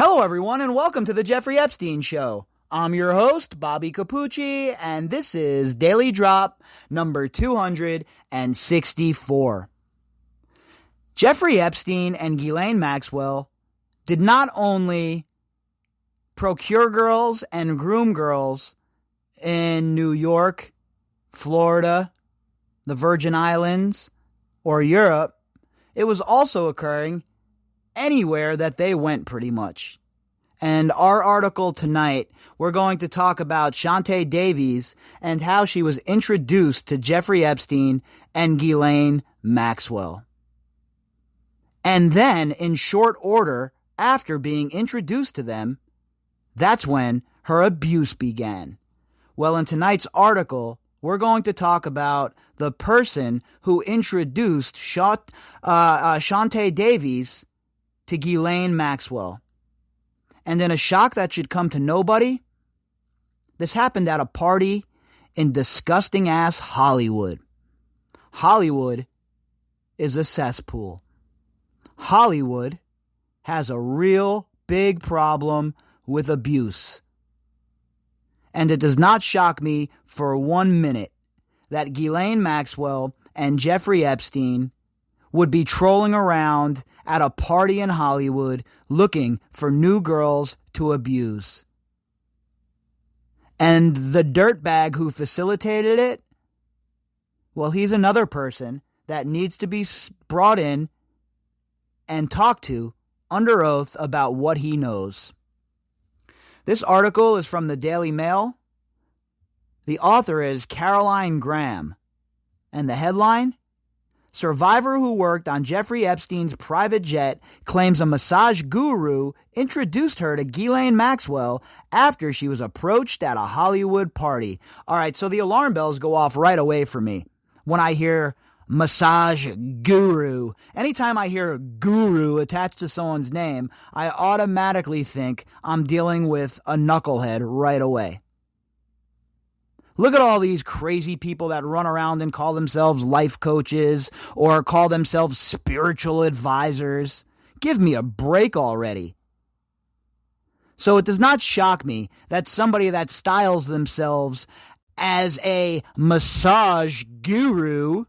Hello, everyone, and welcome to the Jeffrey Epstein Show. I'm your host, Bobbycapucci, and this is Daily Drop number 264. Jeffrey Epstein and Ghislaine Maxwell did not only procure girls and groom girls in New York, Florida, the Virgin Islands, or Europe, it was also occurring anywhere that they went, pretty much. And our article tonight, we're going to talk about Chauntae Davies and how she was introduced to Jeffrey Epstein and Ghislaine Maxwell. And then, in short order, after being introduced to them, that's when her abuse began. Well, in tonight's article, we're going to talk about the person who introduced Chauntae Davies to Ghislaine Maxwell. And in a shock that should come to nobody, this happened at a party in disgusting-ass Hollywood. Hollywood is a cesspool. Hollywood has a real big problem with abuse. And it does not shock me for 1 minute that Ghislaine Maxwell and Jeffrey Epstein would be trolling around at a party in Hollywood looking for new girls to abuse. And the dirtbag who facilitated it, well, he's another person that needs to be brought in and talked to under oath about what he knows. This article is from the Daily Mail. The author is Caroline Graham. And the headline: Survivor who worked on Jeffrey Epstein's private jet claims a massage guru introduced her to Ghislaine Maxwell after she was approached at a Hollywood party. All right, so the alarm bells go off right away for me when I hear massage guru. Anytime I hear guru attached to someone's name, I automatically think I'm dealing with a knucklehead right away. Look at all these crazy people that run around and call themselves life coaches or call themselves spiritual advisors. Give me a break already. So it does not shock me that somebody that styles themselves as a massage guru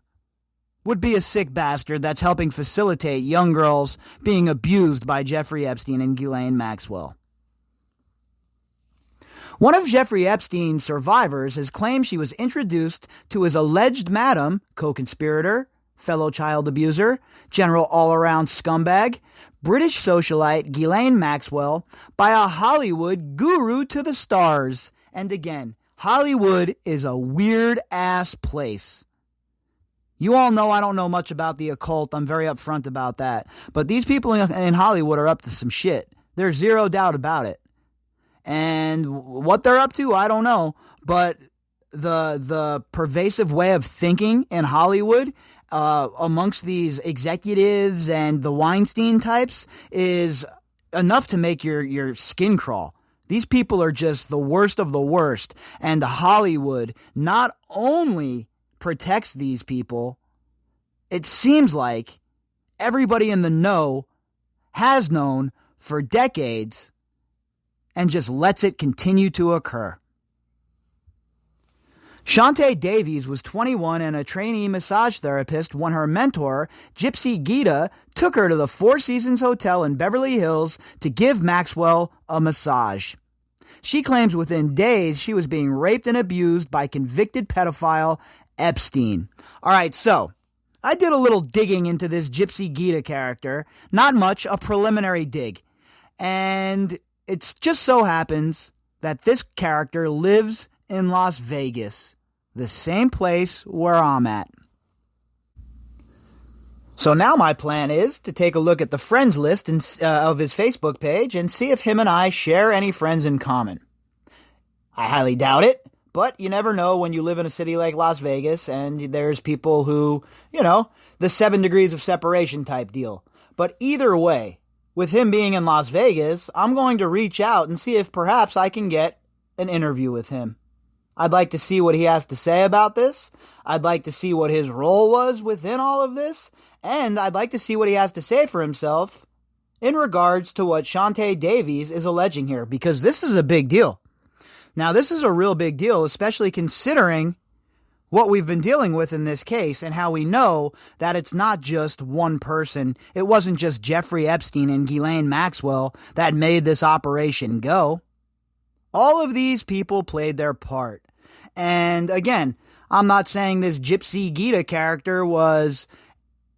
would be a sick bastard that's helping facilitate young girls being abused by Jeffrey Epstein and Ghislaine Maxwell. One of Jeffrey Epstein's survivors has claimed she was introduced to his alleged madam, co-conspirator, fellow child abuser, general all-around scumbag, British socialite Ghislaine Maxwell by a Hollywood guru to the stars. And again, Hollywood is a weird-ass place. You all know I don't know much about the occult. I'm very upfront about that. But these people in Hollywood are up to some shit. There's zero doubt about it. And what they're up to, I don't know. But the pervasive way of thinking in Hollywood amongst these executives and the Weinstein types is enough to make your skin crawl. These people are just the worst of the worst. And Hollywood not only protects these people, it seems like everybody in the know has known for decades and just lets it continue to occur. Chauntae Davies was 21 and a trainee massage therapist when her mentor, Gypsy Gita, took her to the Four Seasons Hotel in Beverly Hills to give Maxwell a massage. She claims within days she was being raped and abused by convicted pedophile Epstein. All right, so I did a little digging into this Gypsy Gita character. Not much, a preliminary dig. And it just so happens that this character lives in Las Vegas, the same place where I'm at. So now my plan is to take a look at the friends list of his Facebook page and see if him and I share any friends in common. I highly doubt it, but you never know when you live in a city like Las Vegas and there's people who, the 7 degrees of separation type deal. But either way, with him being in Las Vegas, I'm going to reach out and see if perhaps I can get an interview with him. I'd like to see what he has to say about this. I'd like to see what his role was within all of this. And I'd like to see what he has to say for himself in regards to what Chauntae Davies is alleging here, because this is a big deal. Now, this is a real big deal, especially considering what we've been dealing with in this case and how we know that it's not just one person. It wasn't just Jeffrey Epstein and Ghislaine Maxwell that made this operation go. All of these people played their part. And again, I'm not saying this Gypsy Gita character was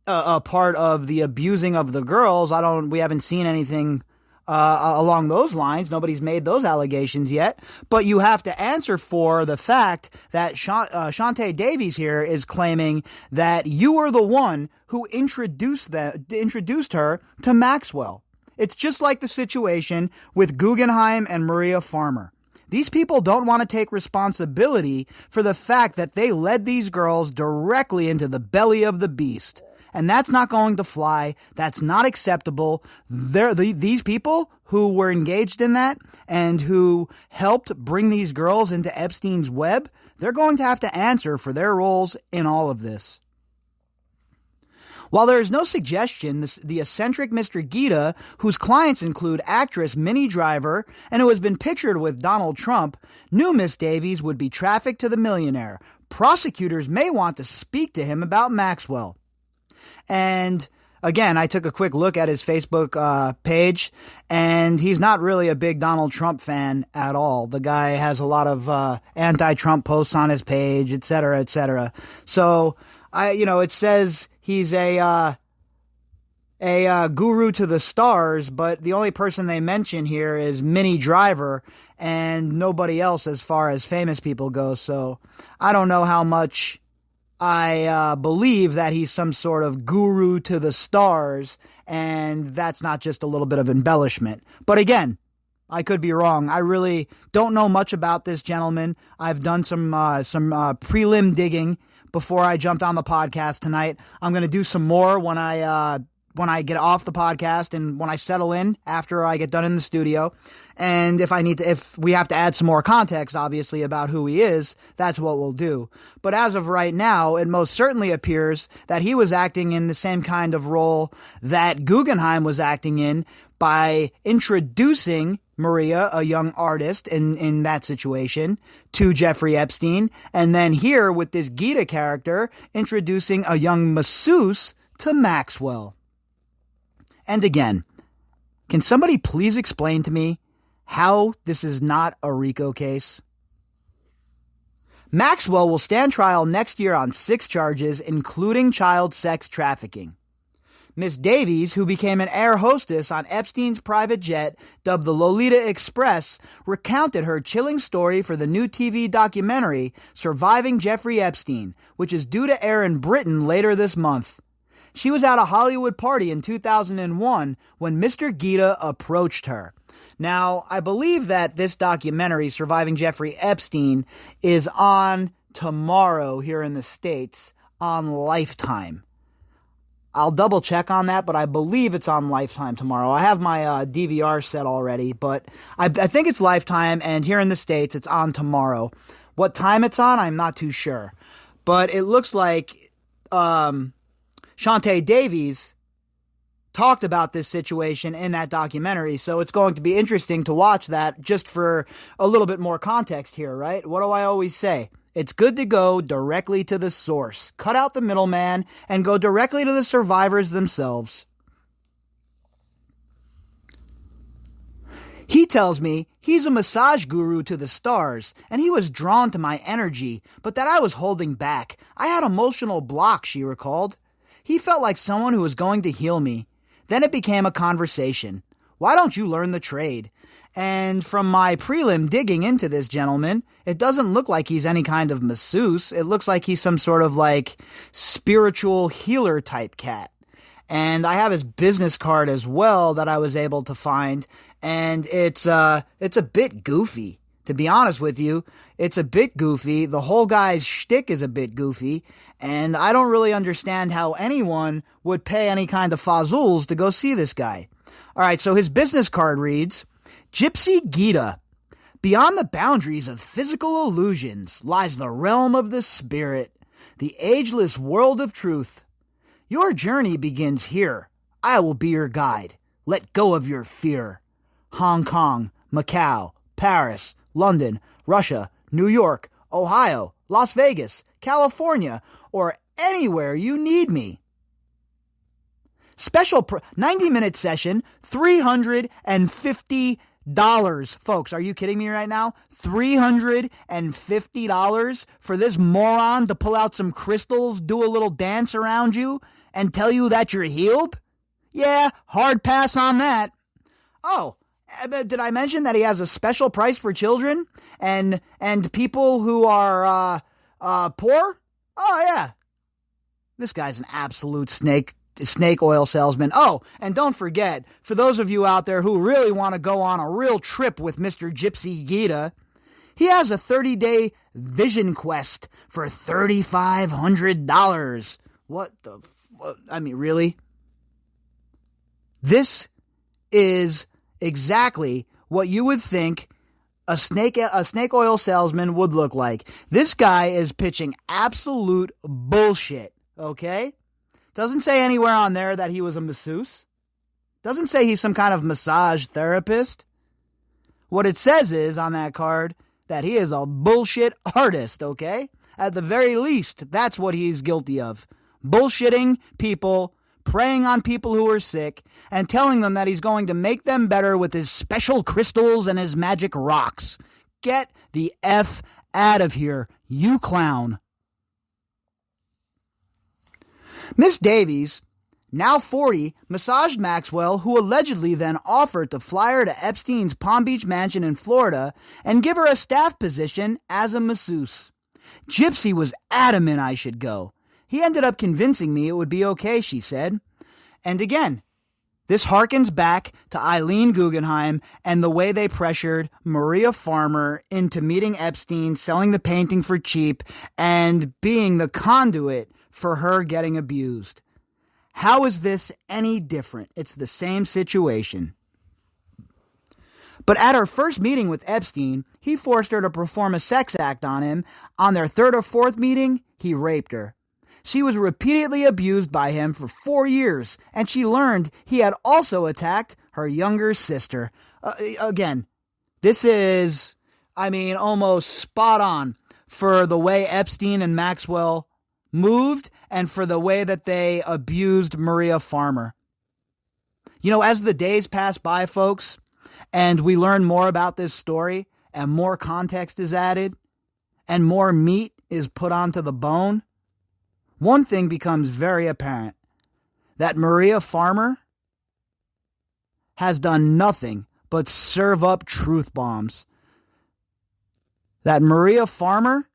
a part of the abusing of the girls. We haven't seen anything along those lines. Nobody's made those allegations yet. But you have to answer for the fact that Chauntae Davies here is claiming that you were the one who introduced her to Maxwell. It's just like the situation with Guggenheim and Maria Farmer. These people don't want to take responsibility for the fact that they led these girls directly into the belly of the beast. And that's not going to fly. That's not acceptable. These people who were engaged in that and who helped bring these girls into Epstein's web, they're going to have to answer for their roles in all of this. While there is no suggestion the eccentric Mr. Gita, whose clients include actress Minnie Driver and who has been pictured with Donald Trump, knew Miss Davies would be trafficked to the millionaire, prosecutors may want to speak to him about Maxwell. And again, I took a quick look at his Facebook page, and he's not really a big Donald Trump fan at all. The guy has a lot of anti-Trump posts on his page, et cetera, et cetera. So, it says he's a guru to the stars, but the only person they mention here is Minnie Driver and nobody else as far as famous people go. So I don't know how much I believe that he's some sort of guru to the stars, and that's not just a little bit of embellishment. But again, I could be wrong. I really don't know much about this gentleman. I've done some prelim digging before I jumped on the podcast tonight. I'm going to do some more when I get off the podcast and when I settle in after I get done in the studio. And if we have to add some more context, obviously, about who he is, that's what we'll do. But as of right now, it most certainly appears that he was acting in the same kind of role that Guggenheim was acting in by introducing Maria, a young artist in that situation, to Jeffrey Epstein. And then here with this Gita character, introducing a young masseuse to Maxwell. And again, can somebody please explain to me how this is not a RICO case? Maxwell will stand trial next year on 6 charges, including child sex trafficking. Miss Davies, who became an air hostess on Epstein's private jet, dubbed the Lolita Express, recounted her chilling story for the new TV documentary, Surviving Jeffrey Epstein, which is due to air in Britain later this month. She was at a Hollywood party in 2001 when Mr. Gita approached her. Now, I believe that this documentary, Surviving Jeffrey Epstein, is on tomorrow here in the States on Lifetime. I'll double check on that, but I believe it's on Lifetime tomorrow. I have my DVR set already, but I think it's Lifetime, and here in the States, it's on tomorrow. What time it's on, I'm not too sure. But it looks like Chauntae Davies talked about this situation in that documentary, so it's going to be interesting to watch that just for a little bit more context here, right? What do I always say? It's good to go directly to the source. Cut out the middleman and go directly to the survivors themselves. He tells me he's a massage guru to the stars, and he was drawn to my energy, but that I was holding back. I had emotional block, she recalled. He felt like someone who was going to heal me. Then it became a conversation. Why don't you learn the trade? And from my prelim digging into this gentleman, it doesn't look like he's any kind of masseuse. It looks like he's some sort of spiritual healer type cat. And I have his business card as well that I was able to find. And it's a bit goofy. To be honest with you, it's a bit goofy. The whole guy's shtick is a bit goofy, and I don't really understand how anyone would pay any kind of fazools to go see this guy. All right, so his business card reads, Gypsy Gita. Beyond the boundaries of physical illusions lies the realm of the spirit, the ageless world of truth. Your journey begins here. I will be your guide. Let go of your fear. Hong Kong, Macau, Paris, London, Russia, New York, Ohio, Las Vegas, California, or anywhere you need me. Special 90-minute session, $350. Folks, are you kidding me right now? $350 for this moron to pull out some crystals, do a little dance around you, and tell you that you're healed? Yeah, hard pass on that. Oh, did I mention that he has a special price for children and people who are poor? Oh, yeah. This guy's an absolute snake oil salesman. Oh, and don't forget, for those of you out there who really want to go on a real trip with Mr. Gypsy Gita, he has a 30-day vision quest for $3,500. What the... I mean, really? This is exactly what you would think a snake oil salesman would look like. This guy is pitching absolute bullshit, okay? Doesn't say anywhere on there that he was a masseuse. Doesn't say he's some kind of massage therapist. What it says is on that card that he is a bullshit artist, okay? At the very least, that's what he's guilty of. Bullshitting people, preying on people who are sick, and telling them that he's going to make them better with his special crystals and his magic rocks. Get the F out of here, you clown. Miss Davies, now 40, massaged Maxwell, who allegedly then offered to fly her to Epstein's Palm Beach mansion in Florida and give her a staff position as a masseuse. Gypsy was adamant I should go. He ended up convincing me it would be okay, she said. And again, this harkens back to Eileen Guggenheim and the way they pressured Maria Farmer into meeting Epstein, selling the painting for cheap, and being the conduit for her getting abused. How is this any different? It's the same situation. But at her first meeting with Epstein, he forced her to perform a sex act on him. On their third or fourth meeting, he raped her. She was repeatedly abused by him for 4 years, and she learned he had also attacked her younger sister. Again, this is, almost spot on for the way Epstein and Maxwell moved and for the way that they abused Maria Farmer. As the days pass by, folks, and we learn more about this story, and more context is added, and more meat is put onto the bone, one thing becomes very apparent, that Maria Farmer has done nothing but serve up truth bombs. That Maria Farmer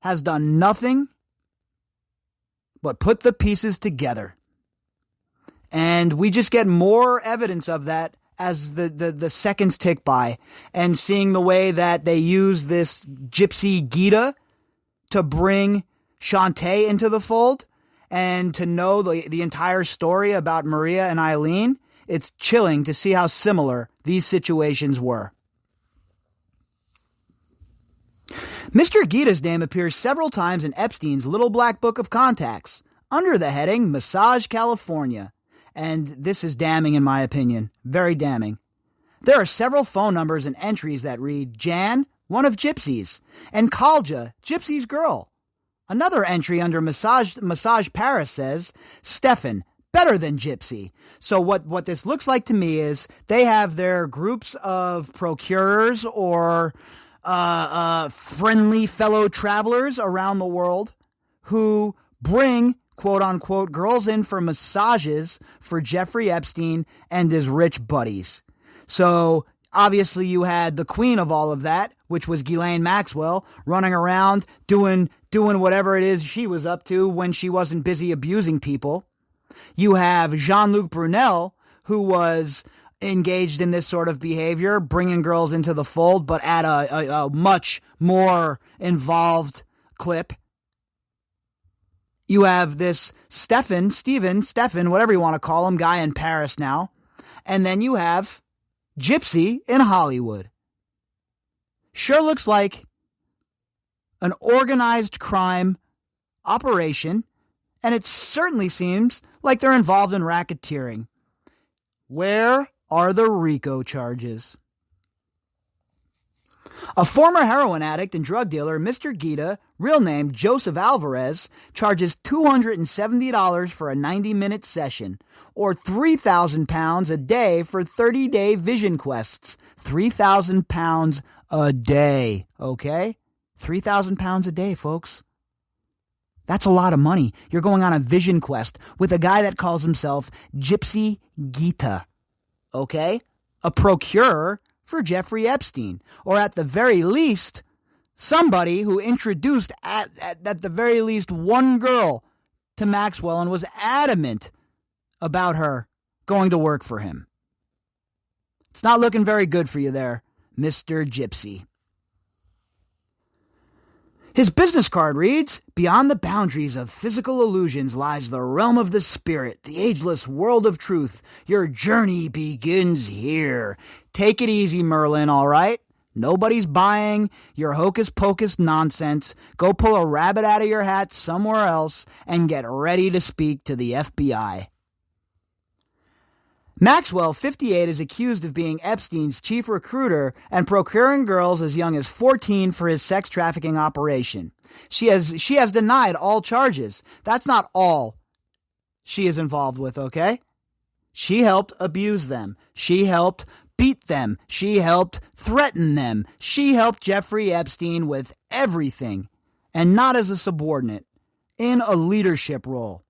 has done nothing but put the pieces together. And we just get more evidence of that as the seconds tick by, and seeing the way that they use this Gypsy Gita to bring Chauntae into the fold and to know the entire story about Maria and Eileen. It's chilling to see how similar these situations were. Mr. Gita's name appears several times in Epstein's Little Black Book of Contacts under the heading Massage California. And this is damning in my opinion. Very damning. There are several phone numbers and entries that read Jan, one of Gypsy's, and Kalja, Gypsy's girl. Another entry under Massage Paris says, Stefan, better than Gypsy. So what this looks like to me is they have their groups of procurers or friendly fellow travelers around the world who bring, quote-unquote, girls in for massages for Jeffrey Epstein and his rich buddies. So obviously you had the queen of all of that, which was Ghislaine Maxwell, running around doing whatever it is she was up to when she wasn't busy abusing people. You have Jean-Luc Brunel, who was engaged in this sort of behavior, bringing girls into the fold, but at a much more involved clip. You have this Stefan, whatever you want to call him, guy in Paris now. And then you have Gypsy in Hollywood. Sure looks like an organized crime operation, and it certainly seems like they're involved in racketeering. Where are the RICO charges? A former heroin addict and drug dealer, Mr. Gita, real name Joseph Alvarez, charges $270 for a 90-minute session, or 3,000 pounds a day for 30-day vision quests. 3,000 pounds a day, okay? 3,000 pounds a day, folks. That's a lot of money. You're going on a vision quest with a guy that calls himself Gypsy Gita, okay? A procurer for Jeffrey Epstein, or at the very least, somebody who introduced at the very least one girl to Maxwell and was adamant about her going to work for him. It's not looking very good for you there, Mr. Gypsy. His business card reads, "Beyond the boundaries of physical illusions lies the realm of the spirit, the ageless world of truth. Your journey begins here." Take it easy, Merlin, all right? Nobody's buying your hocus-pocus nonsense. Go pull a rabbit out of your hat somewhere else and get ready to speak to the FBI. Maxwell, 58, is accused of being Epstein's chief recruiter and procuring girls as young as 14 for his sex trafficking operation. She has denied all charges. That's not all she is involved with, okay? She helped abuse them. She helped beat them. She helped threaten them. She helped Jeffrey Epstein with everything, and not as a subordinate, in a leadership role.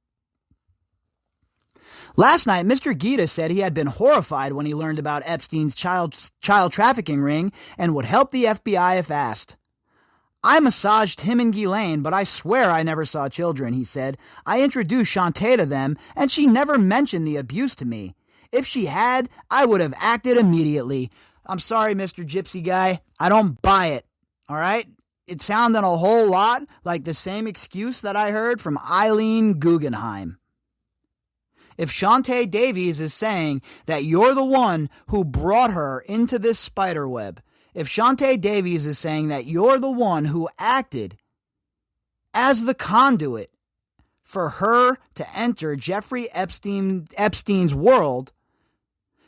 Last night, Mr. Gita said he had been horrified when he learned about Epstein's child trafficking ring and would help the FBI if asked. "I massaged him and Ghislaine, but I swear I never saw children," he said. "I introduced Chauntae to them, and she never mentioned the abuse to me. If she had, I would have acted immediately." I'm sorry, Mr. Gypsy guy. I don't buy it, all right? It sounded a whole lot like the same excuse that I heard from Eileen Guggenheim. If Chauntae Davies is saying that you're the one who brought her into this spider web, if Chauntae Davies is saying that you're the one who acted as the conduit for her to enter Jeffrey Epstein's world,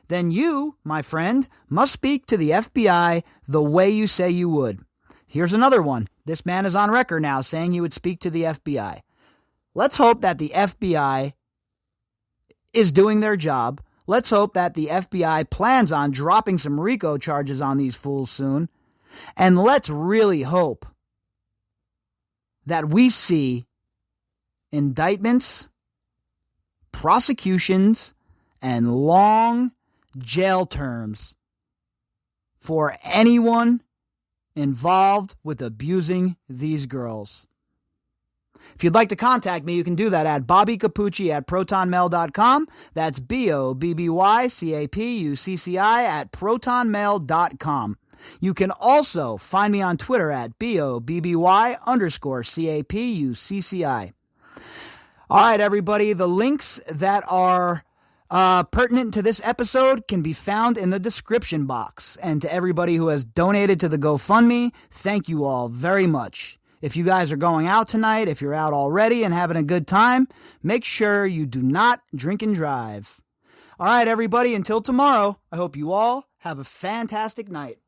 then you, my friend, must speak to the FBI the way you say you would. Here's another one. This man is on record now saying he would speak to the FBI. Let's hope that the FBI is doing their job. Let's hope that the FBI plans on dropping some RICO charges on these fools soon. And let's really hope that we see indictments, prosecutions, and long jail terms for anyone involved with abusing these girls. If you'd like to contact me, you can do that at bobbycapucci@protonmail.com. That's BOBBYCAPUCCI@protonmail.com. You can also find me on Twitter at BOBBY_CAPUCCI. All right, everybody, the links that are pertinent to this episode can be found in the description box. And to everybody who has donated to the GoFundMe, thank you all very much. If you guys are going out tonight, if you're out already and having a good time, make sure you do not drink and drive. All right, everybody, until tomorrow, I hope you all have a fantastic night.